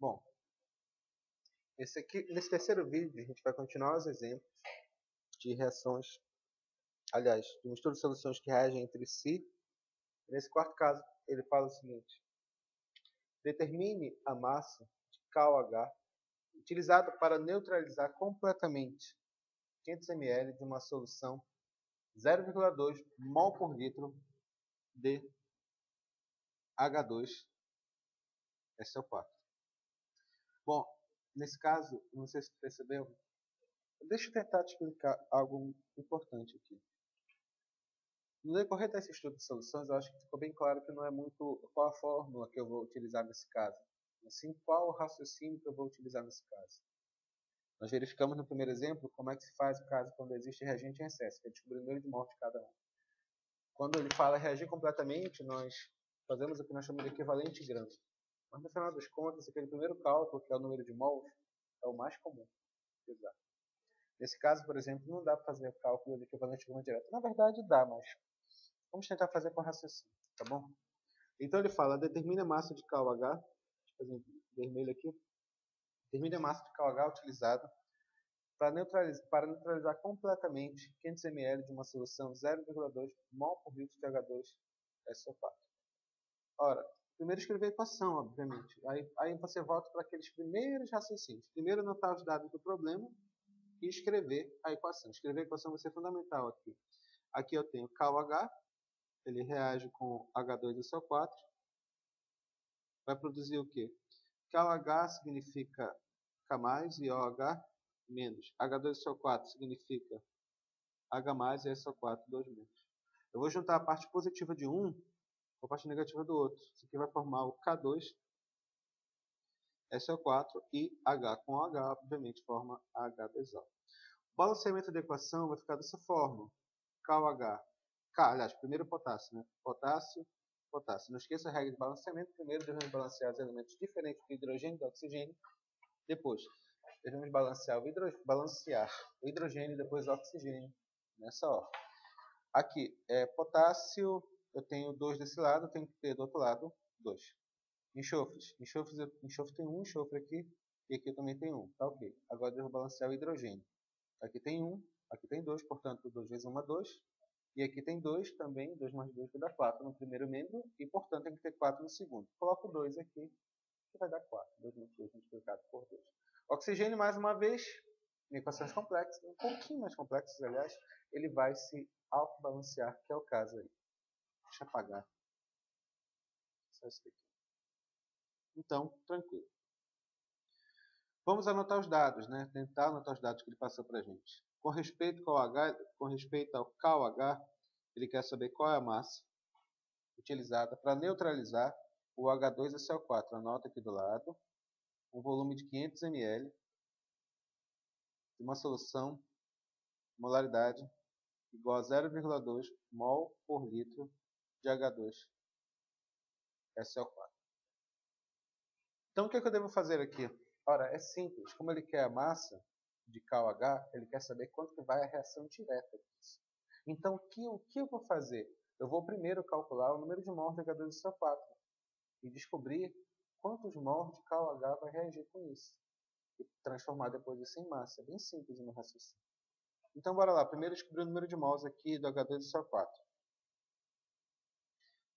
Bom, nesse terceiro vídeo a gente vai continuar os exemplos de reações, aliás, de mistura de soluções que reagem entre si. Nesse quarto caso, ele fala o seguinte: determine a massa de KOH utilizada para neutralizar completamente 500 ml de uma solução 0,2 mol por litro de H2SO4. Bom, nesse caso, não sei se você percebeu, deixa eu tentar te explicar algo importante aqui. No decorrer desse estudo de soluções, eu acho que ficou bem claro que não é muito qual a fórmula que eu vou utilizar nesse caso, assim qual o raciocínio que eu vou utilizar nesse caso. Nós verificamos no primeiro exemplo como é que se faz o caso quando existe reagente em excesso, que é descobrir o número de morte de cada um. Quando ele fala reagir completamente, nós fazemos o que nós chamamos de equivalente grande. Mas no final das contas, aquele primeiro cálculo, que é o número de mols, é o mais comum de usar. Nesse caso, por exemplo, não dá para fazer o cálculo de equivalente grande direto. Na verdade, dá, mas vamos tentar fazer com raciocínio, tá bom? Então ele fala, determine a massa de KOH, deixa eu fazer vermelho aqui, determine a massa de KOH utilizada para neutralizar completamente 500 ml de uma solução 0,2 mol por litro de H2SO4. Ora, primeiro escrever a equação, obviamente. Aí você volta para aqueles primeiros raciocínios. Primeiro anotar os dados do problema e escrever a equação. Escrever a equação vai ser fundamental aqui. Aqui eu tenho KOH, ele reage com H2SO4, vai produzir o quê? KOH significa K+, e OH menos. H2SO4 significa H+, e SO4, 2 menos. Eu vou juntar a parte positiva de um com a parte negativa do outro. Isso aqui vai formar o K2, SO4 e H com OH, obviamente, forma H2O. O balanceamento da equação vai ficar dessa forma. KOH, aliás, primeiro potássio, né? Potássio, potássio. Não esqueça a regra de balanceamento. Primeiro devemos balancear os elementos diferentes do hidrogênio e do oxigênio. Depois, devemos balancear o hidrogênio e depois o oxigênio, nessa ordem. Aqui, potássio, eu tenho 2 desse lado, eu tenho que ter do outro lado 2. Enxofres, enxofre tem um enxofre aqui, e aqui eu também tenho um, tá ok. Agora eu devo balancear o hidrogênio. Aqui tem 1, aqui tem 2, portanto 2 vezes 1 é 2. E aqui tem 2 também, 2 mais 2 vai dar 4 no primeiro membro, e portanto tem que ter 4 no segundo. Coloco 2 aqui, que vai dar 4. 2 menos 2 multiplicado por 2. Oxigênio, mais uma vez, em equações complexas, um pouquinho mais complexas, aliás, ele vai se autobalancear, que é o caso aí. Deixa eu apagar. Só isso aqui. Então, tranquilo. Vamos anotar os dados, né? Tentar anotar os dados que ele passou para a gente. Com respeito ao KOH, ele quer saber qual é a massa utilizada para neutralizar o H2SO4. Anota aqui do lado. Um volume de 500 ml de uma solução, molaridade, igual a 0,2 mol por litro de H2SO4. Então, o que eu devo fazer aqui? Ora, é simples. Como ele quer a massa de KOH, ele quer saber quanto que vai a reação direta disso. Então, o que eu vou fazer? Eu vou primeiro calcular o número de mols de H2SO4 e descobrir quantos mols de KOH vai reagir com isso. E transformar depois isso em massa. É bem simples o meu raciocínio. Então, bora lá. Primeiro descobrir o número de mols aqui do H2SO4.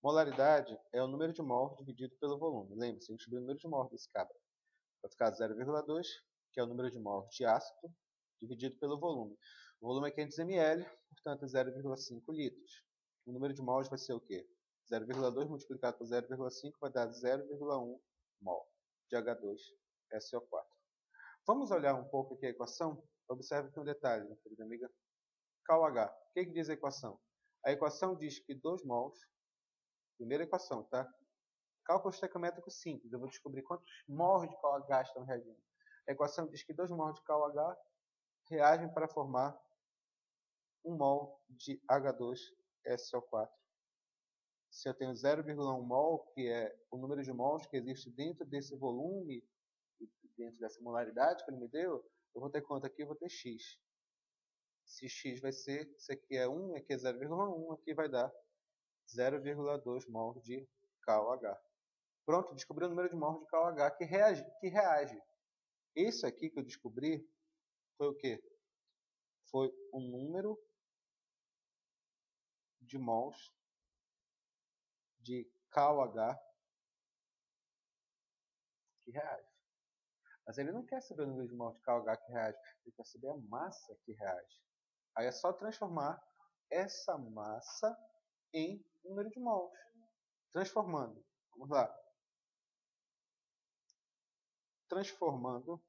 Molaridade é o número de mols dividido pelo volume. Lembre-se, descobrir o número de mols desse cabra. Vai ficar 0,2, que é o número de mols de ácido, dividido pelo volume. O volume é 500 ml, portanto 0,5 litros. O número de mols vai ser o quê? 0,2 multiplicado por 0,5 vai dar 0,1 mol de H2SO4. Vamos olhar um pouco aqui a equação? Observe aqui um detalhe, minha querida amiga. KOH. O que diz a equação? A equação diz que 2 mols, primeira equação, tá? Cálculo estequiométrico simples. Eu vou descobrir quantos mols de KOH estão reagindo. A equação diz que 2 mols de KOH reagem para formar 1 mol de H2SO4. Se eu tenho 0,1 mol, que é o número de mols que existe dentro desse volume, dentro dessa molaridade que ele me deu, eu vou ter quanto aqui? Eu vou ter x. Se x vai ser, isso aqui é 1, aqui é 0,1, aqui vai dar 0,2 mol de KOH. Pronto, descobri o número de mols de KOH que reage. Esse aqui que eu descobri foi o quê? Foi o número de mols de KOH que reage. Mas ele não quer saber o número de mols de KOH que reage, ele quer saber a massa que reage. Aí é só transformar essa massa em número de mols. Transformando. Vamos lá. Transformando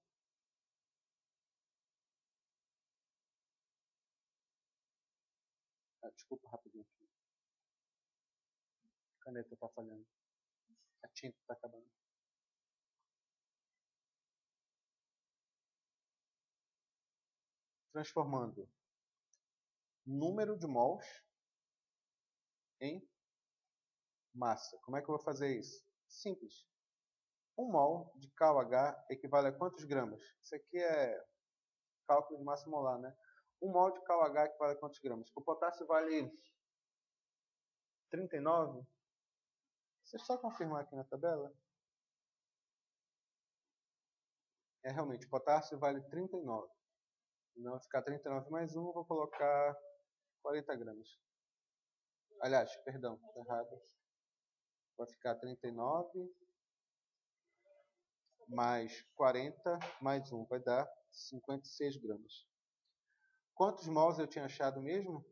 desculpa rapidinho aqui. A caneta está falhando. A tinta está acabando. Transformando número de mols em massa. Como é que eu vou fazer isso? Simples. 1 mol de KOH equivale a quantos gramas? Isso aqui é cálculo de massa molar, né? 1 mol de KOH equivale a quantos gramas? O potássio vale 39. Deixa eu só confirmar aqui na tabela. É realmente, o potássio vale 39. Não, vai ficar 39 mais 1, vou colocar 40 gramas. Aliás, perdão, tá errado. Vai ficar 39 mais 40 mais 1, vai dar 56 gramas. Quantos mols eu tinha achado mesmo?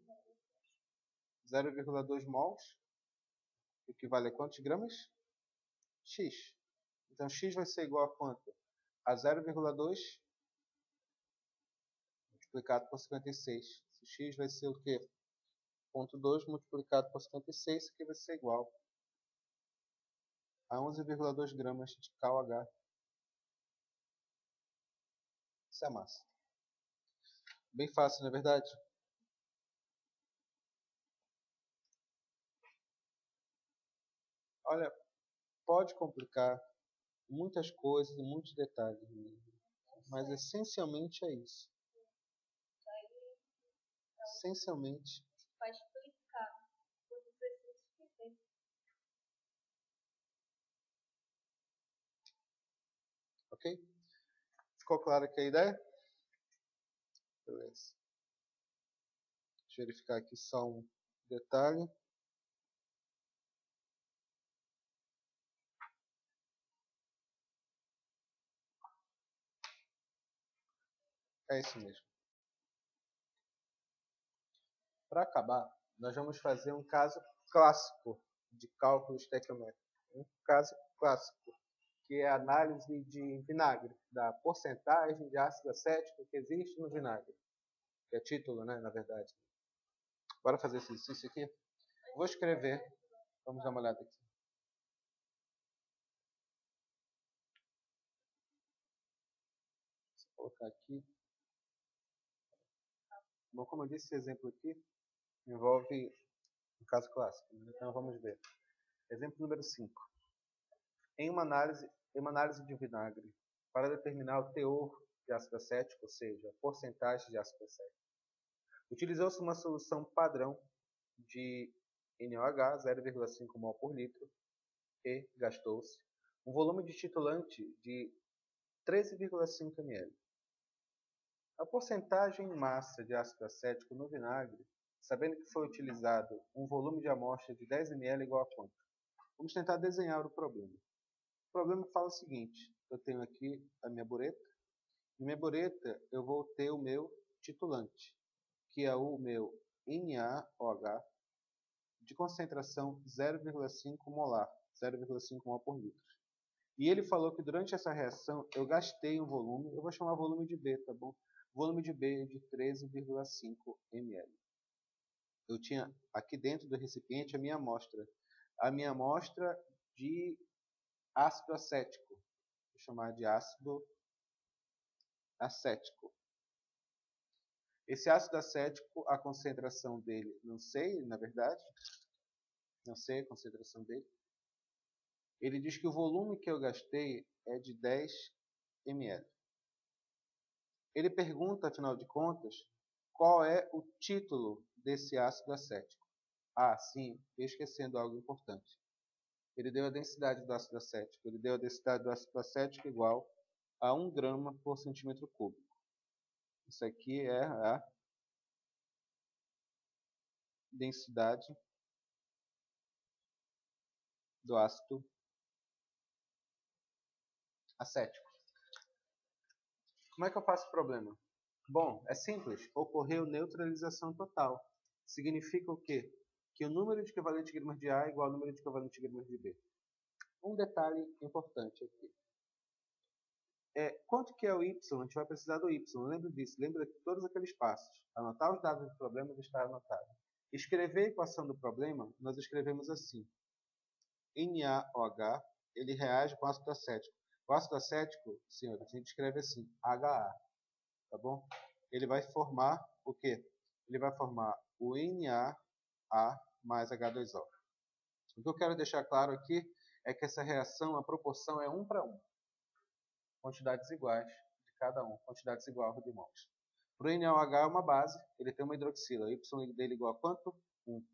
0,2 mols. Equivale a quantos gramas? X. Então, X vai ser igual a quanto? A 0,2 multiplicado por 56. X vai ser o quê? 0,2 multiplicado por 56, isso aqui vai ser igual a 11,2 gramas de KOH. Isso é a massa. Bem fácil, não é verdade? Olha, pode complicar muitas coisas e muitos detalhes, mas essencialmente é isso. Essencialmente. Vai explicar os exercícios que tem. Ok? Ficou clara aqui a ideia? Beleza. Deixa eu verificar aqui só um detalhe. É isso mesmo. Para acabar, nós vamos fazer um caso clássico de cálculo estequiométrico. Um caso clássico, que é a análise de vinagre, da porcentagem de ácido acético que existe no vinagre. Que é título, né, na verdade. Bora fazer esse exercício aqui? Vou escrever. Vamos dar uma olhada aqui. Vou colocar aqui. Bom, como eu disse, esse exemplo aqui envolve um caso clássico. Então vamos ver. Exemplo número 5. Em uma análise de vinagre, para determinar o teor de ácido acético, ou seja, a porcentagem de ácido acético, utilizou-se uma solução padrão de NaOH, 0,5 mol por litro, e gastou-se um volume de titulante de 13,5 ml. A porcentagem em massa de ácido acético no vinagre, sabendo que foi utilizado um volume de amostra de 10 ml igual a quanto? Vamos tentar desenhar o problema. O problema fala o seguinte, eu tenho aqui a minha bureta. Na minha bureta eu vou ter o meu titulante, que é o meu NaOH, de concentração 0,5 molar, 0,5 mol por litro. E ele falou que durante essa reação eu gastei um volume, eu vou chamar volume de B, tá bom? Volume de B de 13,5 ml. Eu tinha aqui dentro do recipiente a minha amostra de ácido acético. Vou chamar de ácido acético. Esse ácido acético, a concentração dele, não sei, na verdade, não sei a concentração dele. Ele diz que o volume que eu gastei é de 10 ml. Ele pergunta, afinal de contas, qual é o título desse ácido acético. Ah, sim, esquecendo algo importante. ele deu a densidade do ácido acético. Ele deu a densidade do ácido acético igual a 1 grama por centímetro cúbico. Isso aqui é a densidade do ácido acético. Como é que eu faço o problema? Bom, é simples. Ocorreu neutralização total. Significa o quê? Que o número de equivalentes gramas de A é igual ao número de equivalentes gramas de B. Um detalhe importante aqui. Quanto que é o Y? A gente vai precisar do Y. Lembra disso. Lembra de todos aqueles passos. Anotar os dados do problema e estar anotado. Escrever a equação do problema, nós escrevemos assim. NaOH, ele reage com ácido acético. O ácido acético, senhores, a gente escreve assim, HA. Tá bom? Ele vai formar o quê? Ele vai formar o NaA mais H2O. O que eu quero deixar claro aqui é que essa reação, a proporção é 1 para 1. Quantidades iguais de cada um, quantidades iguais de mols. Para o NaOH é uma base, ele tem uma hidroxila. O Y dele é igual a quanto? 1.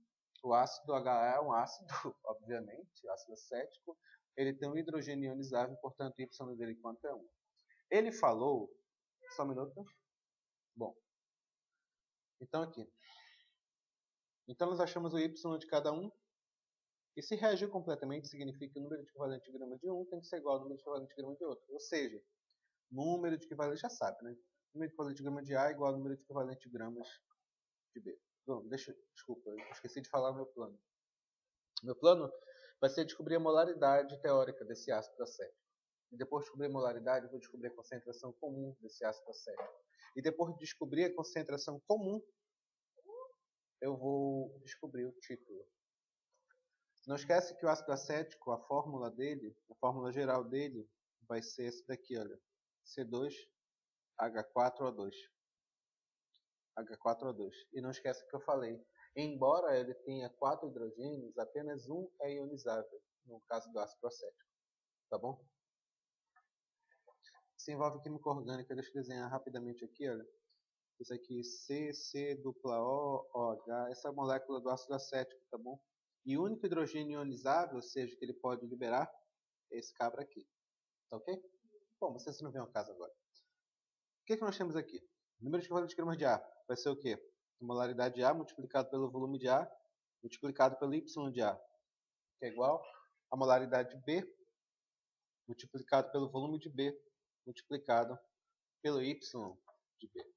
O ácido HA é um ácido, obviamente, ácido acético. Ele tem um hidrogênio ionizável, portanto, o Y dele quanto é 1. Ele falou... Só um minuto. Bom. Então aqui. Então nós achamos o Y de cada um. E se reagir completamente, significa que o número de equivalente de grama de um tem que ser igual ao número de equivalente de grama de outro. Ou seja, número de equivalente, já sabe, né? Número de equivalente de grama de A é igual ao número de equivalente de gramas de B. Bom, desculpa, eu esqueci de falar o meu plano. Meu plano vai ser descobrir a molaridade teórica desse ácido acético. E depois de descobrir a molaridade, eu vou descobrir a concentração comum desse ácido acético. E depois de descobrir a concentração comum, eu vou descobrir o título. Não esquece que o ácido acético, a fórmula dele, a fórmula geral dele, vai ser esse daqui, olha. C2H4O2. H4O2. E não esquece que eu falei. Embora ele tenha 4 hidrogênios, apenas um é ionizável, no caso do ácido acético. Tá bom? Se envolve química orgânica, deixa eu desenhar rapidamente aqui, olha. Isso aqui, CC-OH, essa molécula do ácido acético, tá bom? E o único hidrogênio ionizável, ou seja, que ele pode liberar, é esse cabra aqui. Tá ok? Bom, vocês não vêm ao caso agora. O que nós temos aqui? O número de equivalentes de gramas de A vai ser o quê? A molaridade de A multiplicado pelo volume de A multiplicado pelo Y de A, que é igual a molaridade de B multiplicado pelo volume de B multiplicado pelo Y de B.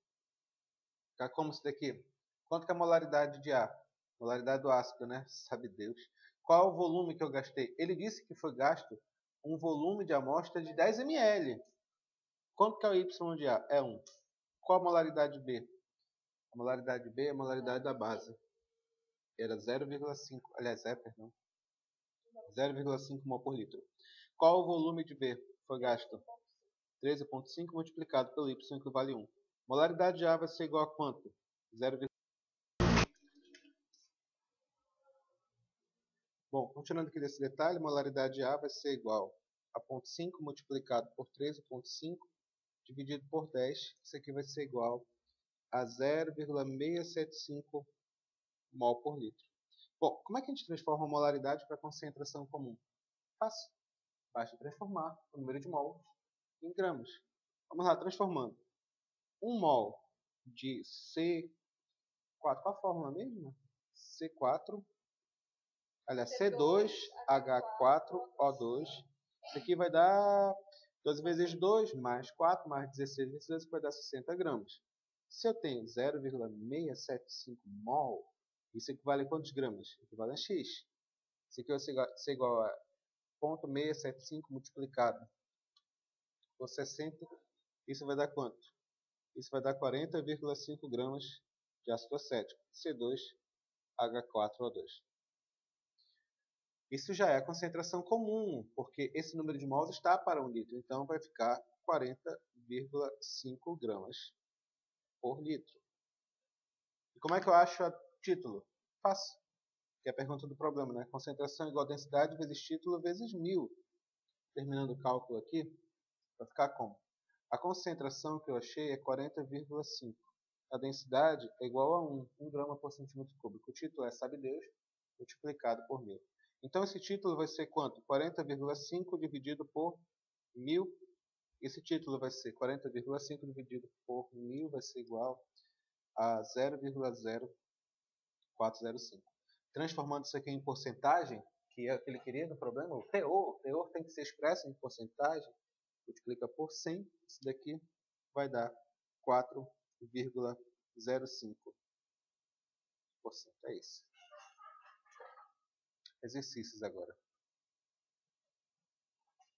Tá como isso daqui? Quanto que é a molaridade de A? Molaridade do ácido, né? Sabe Deus. Qual é o volume que eu gastei? Ele disse que foi gasto um volume de amostra de 10 ml. Quanto que é o Y de A? É 1. Qual a molaridade de B? A molaridade de B é a molaridade da base. Era 0,5. Aliás, 0,5 mol por litro. Qual o volume de B? Foi gasto 13,5 multiplicado pelo Y, que vale 1. Molaridade de A vai ser igual a quanto? 0,5. Bom, continuando aqui desse detalhe, molaridade de A vai ser igual a 0,5 multiplicado por 13,5 dividido por 10. Isso aqui vai ser igual a 0,675 mol por litro. Bom, como é que a gente transforma a molaridade para concentração comum? Fácil. Basta transformar o número de mols em gramas. Vamos lá, transformando. 1 mol de C4, qual a fórmula mesmo? C4, aliás, C2H4O2. Isso aqui vai dar 12 vezes 2 mais 4 mais 16 vezes 2, que vai dar 60 gramas. Se eu tenho 0,675 mol, isso equivale a quantos gramas? Equivale a X. Isso aqui vai ser igual a 0,675 multiplicado por 60. Isso vai dar quanto? Isso vai dar 40,5 gramas de ácido acético, C2H4O2. Isso já é a concentração comum, porque esse número de mols está para 1 litro. Então vai ficar 40,5 gramas por litro. E como é que eu acho o título? Fácil. Que é a pergunta do problema, né? Concentração igual a densidade vezes título vezes 1000. Terminando o cálculo aqui, vai ficar como? A concentração que eu achei é 40,5. A densidade é igual a 1 grama por centímetro cúbico. O título é, sabe Deus, multiplicado por 1000. Então, esse título vai ser quanto? 40,5 dividido por 1000. Esse título vai ser 40,5 dividido por 1000, vai ser igual a 0,0405. Transformando isso aqui em porcentagem, que é o que ele queria no problema, o teor tem que ser expresso em porcentagem. Multiplica por 100, isso daqui vai dar 4,05%. É isso. Exercícios agora.